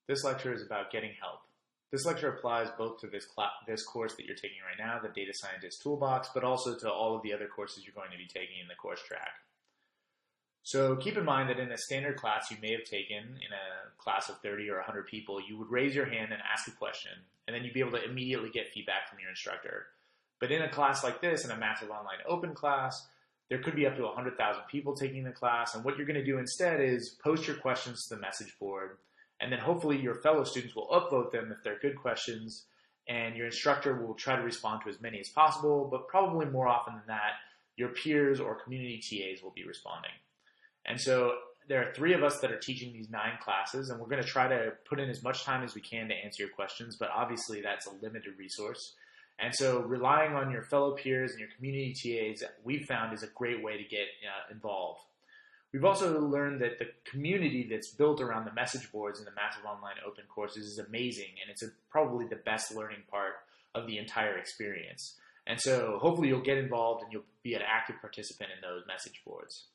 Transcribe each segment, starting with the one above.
This lecture is about getting help. This lecture applies both to this course that you're taking right now, the Data Scientist Toolbox, but also to all of the other courses you're going to be taking in the course track. So keep in mind that in a standard class you may have taken, in a class of 30 or 100 people, you would raise your hand and ask a question, and then you'd be able to immediately get feedback from your instructor. But in a class like this, in a massive online open class, there could be up to 100,000 people taking the class, and what you're going to do instead is post your questions to the message board, and then hopefully your fellow students will upvote them if they're good questions, and your instructor will try to respond to as many as possible, but probably more often than that, your peers or community TAs will be responding. And so there are 3 of us that are teaching these 9 classes, and we're going to try to put in as much time as we can to answer your questions, but obviously that's a limited resource. And so relying on your fellow peers and your community TAs, we've found, is a great way to get involved. We've also learned that the community that's built around the message boards and the massive online open courses is amazing, and it's probably the best learning part of the entire experience. And so hopefully you'll get involved and you'll be an active participant in those message boards.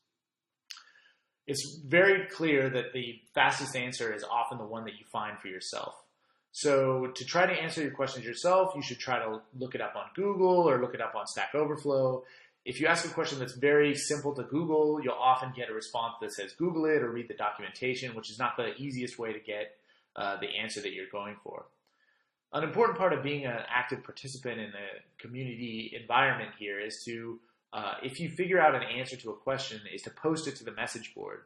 It's very clear that the fastest answer is often the one that you find for yourself. So to try to answer your questions yourself, you should try to look it up on Google or look it up on Stack Overflow. If you ask a question that's very simple to Google, you'll often get a response that says Google it or read the documentation, which is not the easiest way to get the answer that you're going for. An important part of being an active participant in the community environment here is to if you figure out an answer to a question, is to post it to the message board.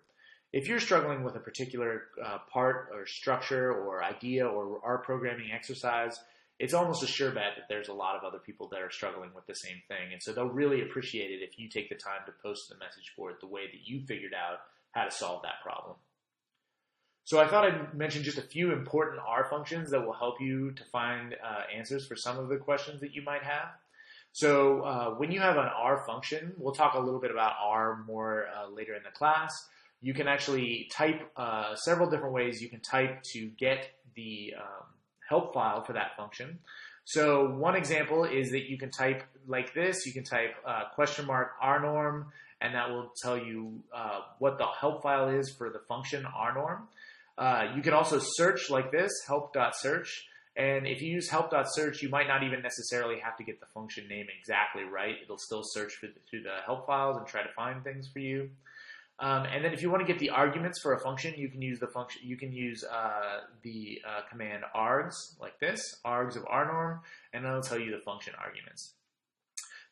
If you're struggling with a particular part or structure or idea or R programming exercise, it's almost a sure bet that there's a lot of other people that are struggling with the same thing. And so they'll really appreciate it if you take the time to post to the message board the way that you figured out how to solve that problem. So I thought I'd mention just a few important R functions that will help you to find answers for some of the questions that you might have. So when you have an R function, we'll talk a little bit about R more later in the class. You can actually type several different ways you can type to get the help file for that function. So one example is that you can type like this. You can type $rnorm, and that will tell you what the help file is for the function rnorm. You can also search like this, help.search. And if you use help.search, you might not even necessarily have to get the function name exactly right. It'll still search through the help files and try to find things for you. And then if you want to get the arguments for a function, you can use the command args like this, args of rnorm, and that'll tell you the function arguments.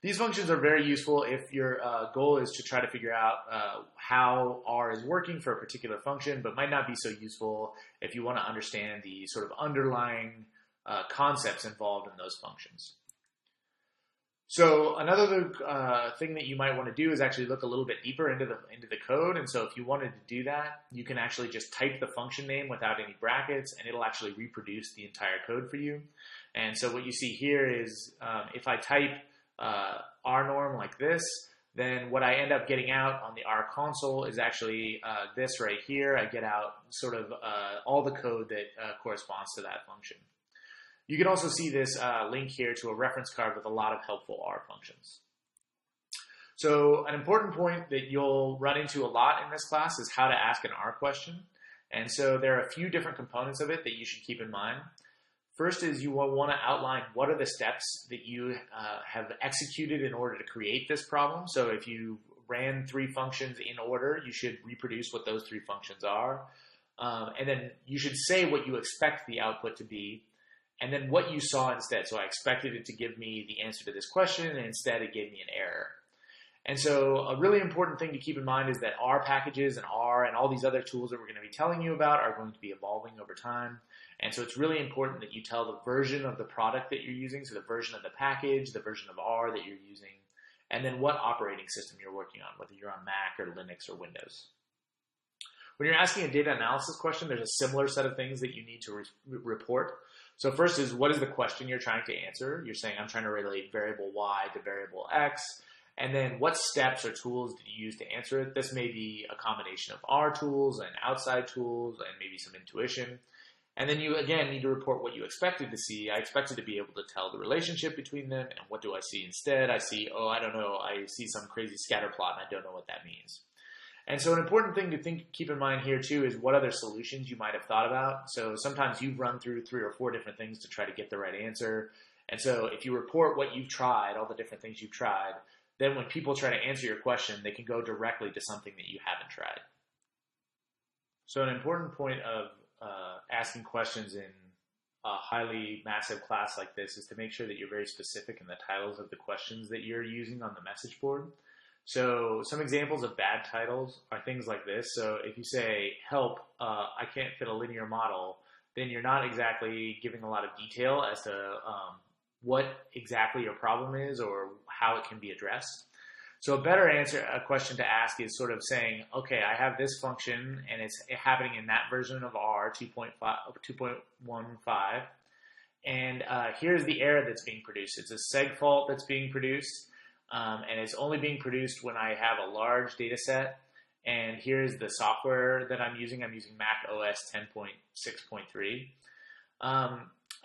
These functions are very useful if your goal is to try to figure out how R is working for a particular function, but might not be so useful if you want to understand the sort of underlying concepts involved in those functions. So another thing that you might want to do is actually look a little bit deeper into the code. And so if you wanted to do that, you can actually just type the function name without any brackets, and it'll actually reproduce the entire code for you. And so what you see here is if I type rnorm like this, then what I end up getting out on the R console is actually this right here. I get out sort of all the code that corresponds to that function. You can also see this link here to a reference card with a lot of helpful R functions. So an important point that you'll run into a lot in this class is how to ask an R question. And so there are a few different components of it that you should keep in mind. First is you will want to outline what are the steps that you have executed in order to create this problem. So if you ran 3 functions in order, you should reproduce what those 3 functions are. And then you should say what you expect the output to be, and then what you saw instead. So I expected it to give me the answer to this question, and instead it gave me an error. And so a really important thing to keep in mind is that R packages and R and all these other tools that we're going to be telling you about are going to be evolving over time. And so it's really important that you tell the version of the product that you're using, so the version of the package, the version of R that you're using, and then what operating system you're working on, whether you're on Mac or Linux or Windows. When you're asking a data analysis question, there's a similar set of things that you need to report. So first is, what is the question you're trying to answer? You're saying, I'm trying to relate variable y to variable x. And then what steps or tools did you use to answer it? This may be a combination of R tools and outside tools and maybe some intuition. And then you, again, need to report what you expected to see. I expected to be able to tell the relationship between them. And what do I see instead? I see, oh, I don't know. I see some crazy scatter plot, and I don't know what that means. And so an important thing to keep in mind here too is what other solutions you might have thought about. So sometimes you've run through 3 or 4 different things to try to get the right answer. And so if you report what you've tried, all the different things you've tried, then when people try to answer your question, they can go directly to something that you haven't tried. So an important point of asking questions in a highly massive class like this is to make sure that you're very specific in the titles of the questions that you're using on the message board. So some examples of bad titles are things like this. So if you say, help, I can't fit a linear model, then you're not exactly giving a lot of detail as to what exactly your problem is or how it can be addressed. So a better question to ask is sort of saying, okay, I have this function and it's happening in that version of R 2.15, and here's the error that's being produced. It's a seg fault that's being produced, and it's only being produced when I have a large data set. And here's the software that I'm using. I'm using Mac OS 10.6.3.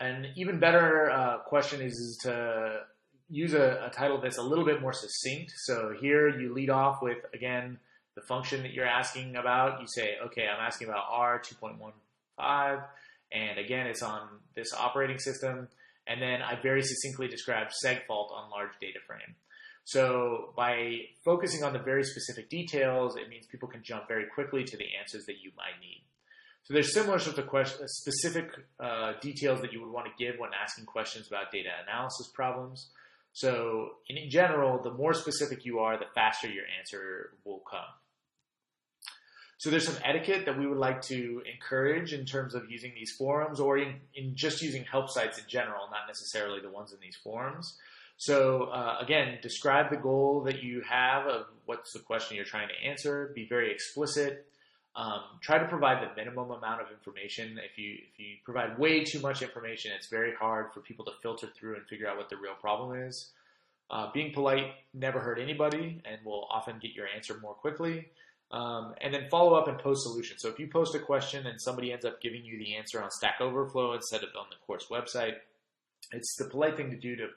An even better question is to use a title that's a little bit more succinct. So here you lead off with, again, the function that you're asking about. You say, okay, I'm asking about R 2.15, and again, it's on this operating system. And then I very succinctly describe seg fault on large data frame. So by focusing on the very specific details, it means people can jump very quickly to the answers that you might need. So there's similar sorts of specific details that you would want to give when asking questions about data analysis problems. So in general, the more specific you are, the faster your answer will come. So there's some etiquette that we would like to encourage in terms of using these forums, or in just using help sites in general, not necessarily the ones in these forums. So again, describe the goal that you have of what's the question you're trying to answer. Be very explicit. Try to provide the minimum amount of information. If you provide way too much information, it's very hard for people to filter through and figure out what the real problem is. Being polite never hurt anybody and will often get your answer more quickly. And then follow up and post solutions. So if you post a question and somebody ends up giving you the answer on Stack Overflow instead of on the course website, it's the polite thing to do to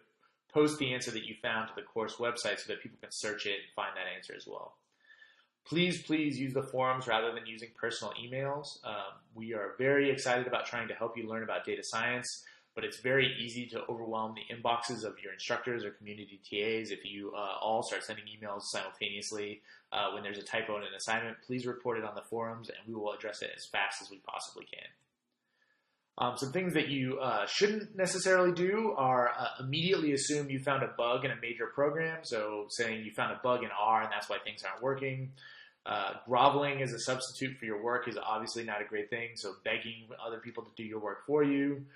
post the answer that you found to the course website so that people can search it and find that answer as well. Please use the forums rather than using personal emails. We are very excited about trying to help you learn about data science, but it's very easy to overwhelm the inboxes of your instructors or community TAs if you all start sending emails simultaneously. When there's a typo in an assignment, please report it on the forums and we will address it as fast as we possibly can. Some things that you shouldn't necessarily do are immediately assume you found a bug in a major program. So saying you found a bug in R and that's why things aren't working. Groveling as a substitute for your work is obviously not a great thing. So begging other people to do your work for you.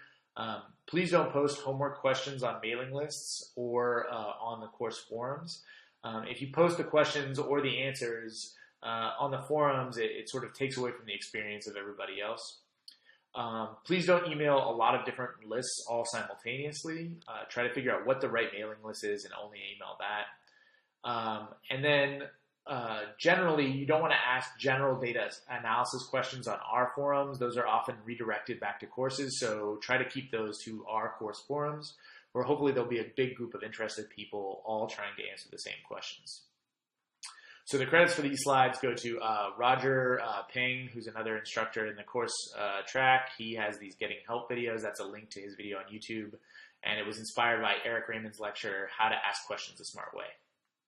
Please don't post homework questions on mailing lists or on the course forums. If you post the questions or the answers on the forums, it sort of takes away from the experience of everybody else. Please don't email a lot of different lists all simultaneously. Try to figure out what the right mailing list is and only email that. And then generally, you don't want to ask general data analysis questions on our forums. Those are often redirected back to courses, so try to keep those to our course forums, where hopefully there'll be a big group of interested people all trying to answer the same questions. So the credits for these slides go to Roger Peng, who's another instructor in the course track. He has these Getting Help videos. That's a link to his video on YouTube. And it was inspired by Eric Raymond's lecture, How to Ask Questions a Smart Way.